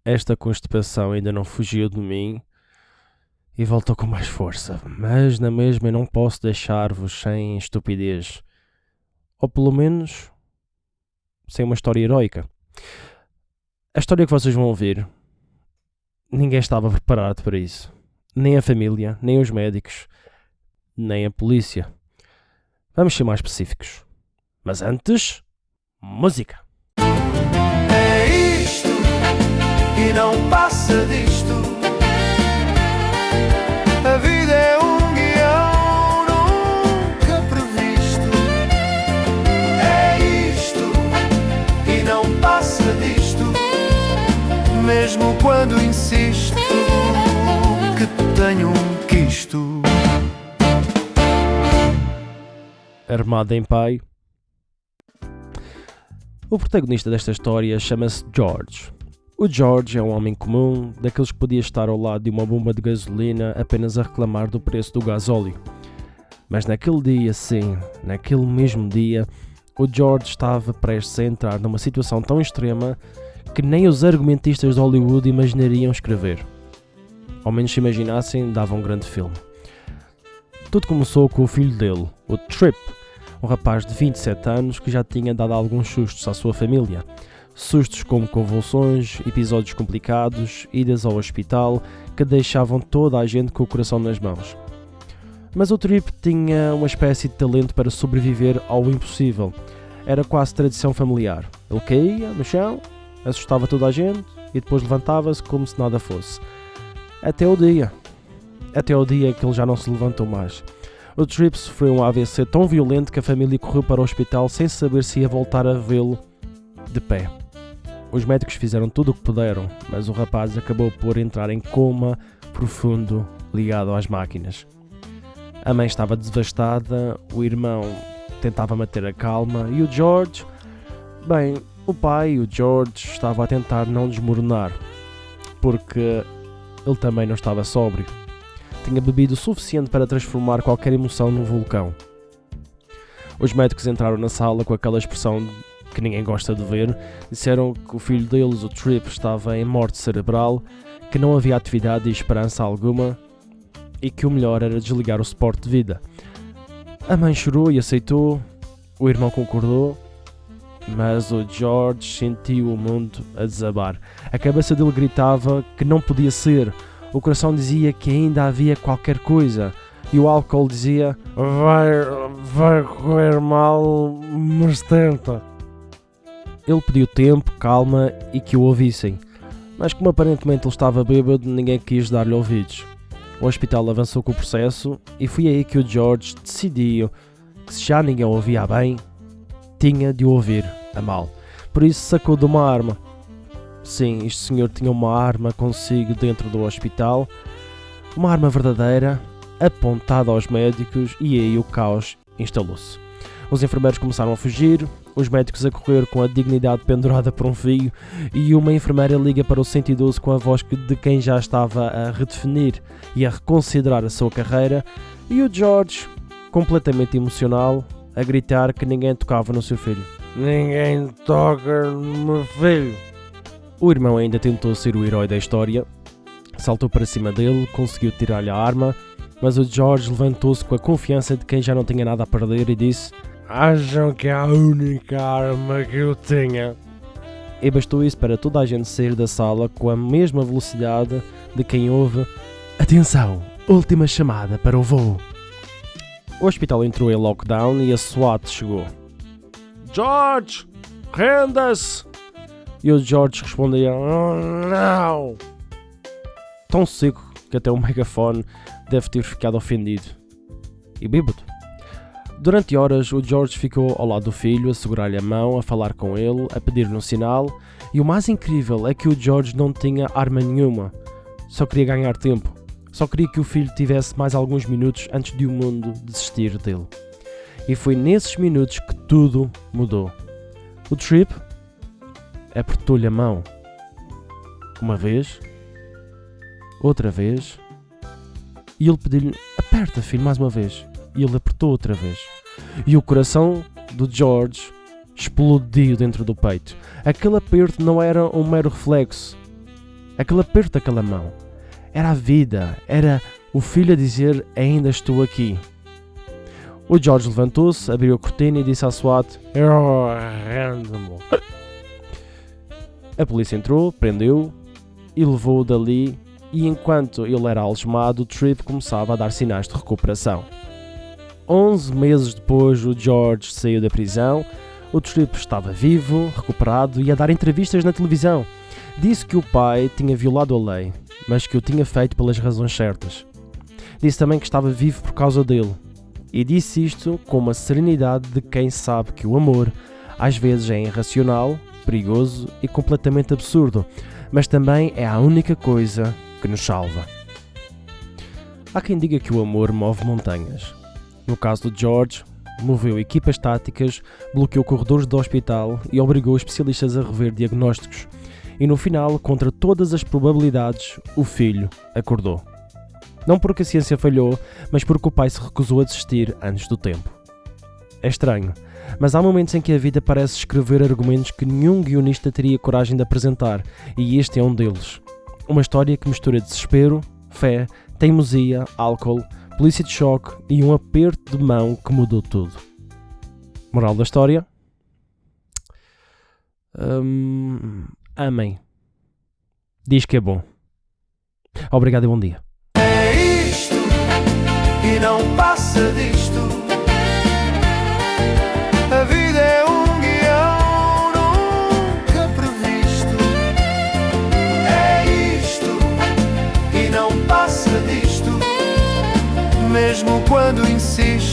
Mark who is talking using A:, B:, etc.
A: Esta constipação ainda não fugiu de mim e voltou com mais força, mas na mesma eu não posso deixar-vos sem estupidez, ou pelo menos sem uma história heroica. A história que vocês vão ouvir, ninguém estava preparado para isso, nem a família, nem os médicos, nem a polícia. Vamos ser mais específicos, mas antes, música!
B: É isto e não passa disto. A vida é um guião nunca previsto. É isto e não passa disto. Mesmo quando insisto que tenho um quisto.
A: Armado em pai. O protagonista desta história chama-se George. O George é um homem comum, daqueles que podia estar ao lado de uma bomba de gasolina apenas a reclamar do preço do gasóleo. Mas naquele dia, sim, naquele mesmo dia, o George estava prestes a entrar numa situação tão extrema que nem os argumentistas de Hollywood imaginariam escrever. Ao menos se imaginassem, dava um grande filme. Tudo começou com o filho dele, o Trip, um rapaz de 27 anos que já tinha dado alguns sustos à sua família. Sustos como convulsões, episódios complicados, idas ao hospital que deixavam toda a gente com o coração nas mãos. Mas o Trip tinha uma espécie de talento para sobreviver ao impossível. Era quase tradição familiar. Ele caía no chão, assustava toda a gente e depois levantava-se como se nada fosse. Até o dia que ele já não se levantou mais. O Trip sofreu um AVC tão violento que a família correu para o hospital sem saber se ia voltar a vê-lo de pé. Os médicos fizeram tudo o que puderam, mas o rapaz acabou por entrar em coma profundo ligado às máquinas. A mãe estava devastada, o irmão tentava manter a calma e o George... Bem, o pai, o George, estava a tentar não desmoronar, porque ele também não estava sóbrio. Tinha bebido o suficiente para transformar qualquer emoção num vulcão. Os médicos entraram na sala com aquela expressão que ninguém gosta de ver. Disseram que o filho deles, o Trip, estava em morte cerebral, que não havia atividade e esperança alguma e que o melhor era desligar o suporte de vida. A mãe chorou e aceitou, o irmão concordou, mas o George sentiu o mundo a desabar. A cabeça dele gritava que não podia ser. O coração dizia que ainda havia qualquer coisa. E o álcool dizia: vai correr mal, mas tenta. Ele pediu tempo, calma e que o ouvissem. Mas como aparentemente ele estava bêbado, ninguém quis dar-lhe ouvidos. O hospital avançou com o processo e foi aí que o George decidiu que se já ninguém o ouvia bem, tinha de o ouvir a mal. Por isso sacou de uma arma. Sim, este senhor tinha uma arma consigo dentro do hospital, uma arma verdadeira, apontada aos médicos, e aí o caos instalou-se. Os enfermeiros começaram a fugir, os médicos a correr com a dignidade pendurada por um fio, e uma enfermeira liga para o 112 com a voz de quem já estava a redefinir e a reconsiderar a sua carreira, e o George, completamente emocional, a gritar que ninguém tocava no seu filho. Ninguém toca no meu filho. O irmão ainda tentou ser o herói da história, saltou para cima dele, conseguiu tirar-lhe a arma, mas o George levantou-se com a confiança de quem já não tinha nada a perder e disse: acham que é a única arma que eu tinha? E bastou isso para toda a gente sair da sala com a mesma velocidade de quem ouve: atenção, última chamada para o voo. O hospital entrou em lockdown e a SWAT chegou. George, renda-se! E o George respondia: oh, não! Tão seco que até o megafone deve ter ficado ofendido. E bêbado. Durante horas o George ficou ao lado do filho, a segurar-lhe a mão, a falar com ele, a pedir-lhe um sinal. E o mais incrível é que o George não tinha arma nenhuma. Só queria ganhar tempo. Só queria que o filho tivesse mais alguns minutos antes de o mundo desistir dele. E foi nesses minutos que tudo mudou. O Trip apertou-lhe a mão. Uma vez. Outra vez. E ele pediu-lhe: aperta, filho, mais uma vez. E ele apertou outra vez. E o coração do George explodiu dentro do peito. Aquele aperto não era um mero reflexo. Aquele aperto daquela mão. Era a vida, era o filho a dizer: ainda estou aqui. O George levantou-se, abriu a cortina e disse à SWAT: "Eu rendo-me." A polícia entrou, prendeu-o e levou-o dali, e enquanto ele era algemado, o Tripp começava a dar sinais de recuperação. 11 meses depois, o George saiu da prisão. O Tripp estava vivo, recuperado e a dar entrevistas na televisão. Disse que o pai tinha violado a lei, mas que o tinha feito pelas razões certas. Disse também que estava vivo por causa dele. E disse isto com uma serenidade de quem sabe que o amor às vezes é irracional, perigoso e completamente absurdo, mas também é a única coisa que nos salva. Há quem diga que o amor move montanhas. No caso do George, moveu equipas táticas, bloqueou corredores do hospital e obrigou especialistas a rever diagnósticos. E no final, contra todas as probabilidades, o filho acordou. Não porque a ciência falhou, mas porque o pai se recusou a desistir antes do tempo. É estranho, mas há momentos em que a vida parece escrever argumentos que nenhum guionista teria coragem de apresentar, e este é um deles. Uma história que mistura desespero, fé, teimosia, álcool, polícia de choque e um aperto de mão que mudou tudo. Moral da história? Amém. Diz que é bom. Obrigado e bom dia.
B: É isto e não passa disto. A vida é um guião nunca previsto. É isto e não passa disto. Mesmo quando insisto.